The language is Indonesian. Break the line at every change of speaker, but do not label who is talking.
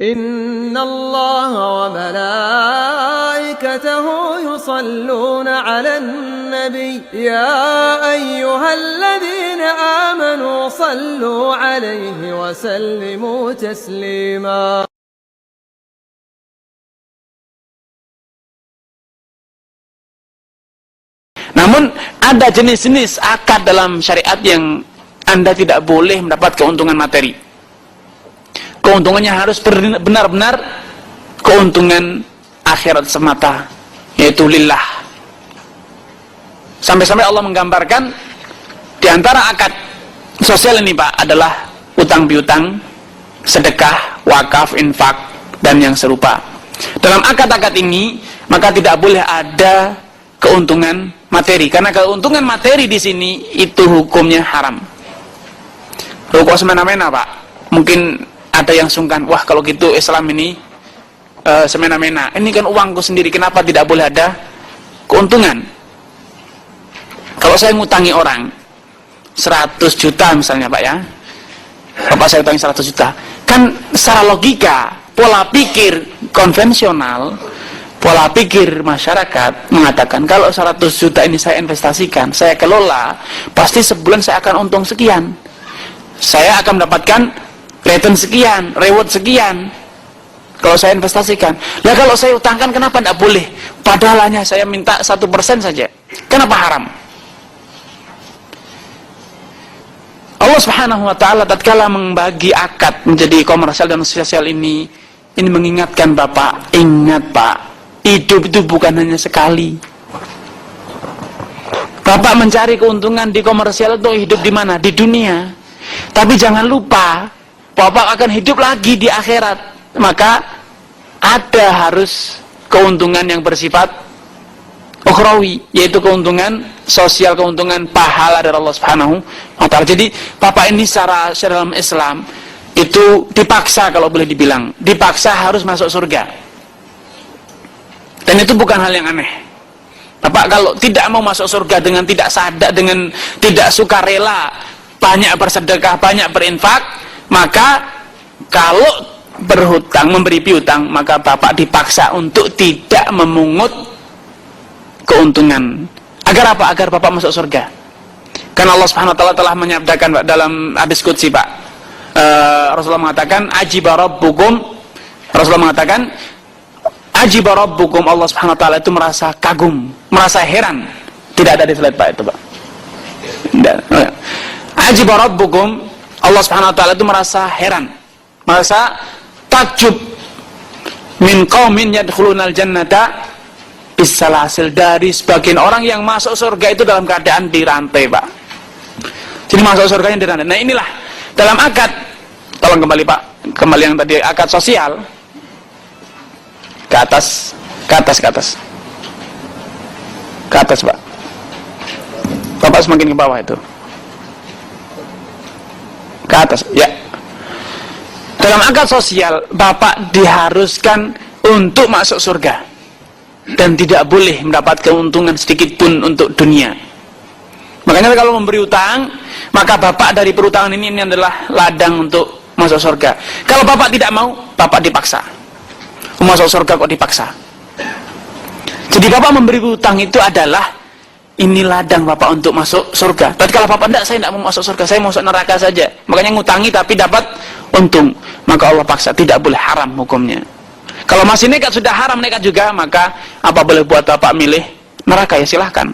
إن الله وملائكته يصلون على النبي يا أيها الذين آمنوا صلوا عليه وسلموا تسليما.
Namun ada jenis-jenis akad dalam syariat yang Anda tidak boleh mendapat keuntungan materi. Keuntungannya harus benar-benar keuntungan akhirat semata, yaitu lillah. Sampai-sampai Allah menggambarkan di antara akad sosial ini, Pak, adalah utang piutang, sedekah, wakaf, infak, dan yang serupa. Dalam akad-akad ini maka tidak boleh ada keuntungan materi, karena keuntungan materi di sini itu hukumnya haram. Hukum semena-mena, Pak. Mungkin ada yang sungkan, wah kalau gitu Islam ini semena-mena. Ini kan uangku sendiri, kenapa tidak boleh ada keuntungan? Kalau saya ngutangi orang 100 juta misalnya, Pak, ya, Bapak saya utangi 100 juta, kan secara logika, pola pikir konvensional, pola pikir masyarakat mengatakan kalau 100 juta ini saya investasikan, saya kelola, pasti sebulan saya akan untung sekian, saya akan mendapatkan return sekian, reward sekian kalau saya investasikan. Lah kalau saya utangkan, kenapa tidak boleh? Padahal hanya saya minta 1% saja, kenapa haram? Allah Subhanahu wa ta'ala tatkala membagi akad menjadi komersial dan sosial ini mengingatkan Bapak, ingat Pak, hidup itu bukan hanya sekali. Bapak mencari keuntungan di komersial itu hidup di mana? Di dunia. Tapi jangan lupa, Bapak akan hidup lagi di akhirat. Maka ada harus keuntungan yang bersifat ukhrawi, yaitu keuntungan sosial, keuntungan pahala dari Allah Subhanahu wa ta'ala. Jadi Bapak ini secara dalam Islam itu dipaksa, kalau boleh dibilang, dipaksa harus masuk surga. Dan itu bukan hal yang aneh. Bapak kalau tidak mau masuk surga dengan tidak sadar, dengan tidak sukarela, banyak bersedekah, banyak berinfak, maka kalau berhutang, memberi piutang, maka Bapak dipaksa untuk tidak memungut keuntungan. Agar apa? Agar Bapak masuk surga. Karena Allah Subhanahu wa ta'ala telah menyabdakan, Pak, dalam hadis qudsi, Pak, Rasulullah mengatakan, ajiba rabbukum, Rasulullah mengatakan, ajiba rabbukum, Allah Subhanahu wa ta'ala itu merasa kagum, merasa heran. Tidak ada di slide, Pak, itu, Pak. Ajiba rabbukum, Allah Subhanahu wa ta'ala itu merasa heran, merasa takjub min qaumin yadkhulunal jannata bisalasil, dari sebagian orang yang masuk surga itu dalam keadaan dirantai, Pak. Jadi masuk surganya dirantai. Nah, inilah dalam akad, tolong kembali, Pak, kembali yang tadi akad sosial, ke atas, Pak. Bapak semakin ke bawah itu. Ke atas, ya. Dalam akad sosial, Bapak diharuskan untuk masuk surga dan tidak boleh mendapat keuntungan sedikit pun untuk dunia. Makanya kalau memberi utang, maka Bapak dari perutangan ini adalah ladang untuk masuk surga. Kalau Bapak tidak mau, Bapak dipaksa. Masuk surga kok dipaksa? Jadi Bapak memberi utang itu adalah ini ladang Bapak untuk masuk surga. Tapi kalau Bapak tidak, saya tidak mau masuk surga, saya mau masuk neraka saja. Makanya ngutangi tapi dapat untung, maka Allah paksa, tidak boleh, haram hukumnya. Kalau masih nekat, sudah haram nekat juga, maka apa boleh buat Bapak milih neraka, ya silahkan.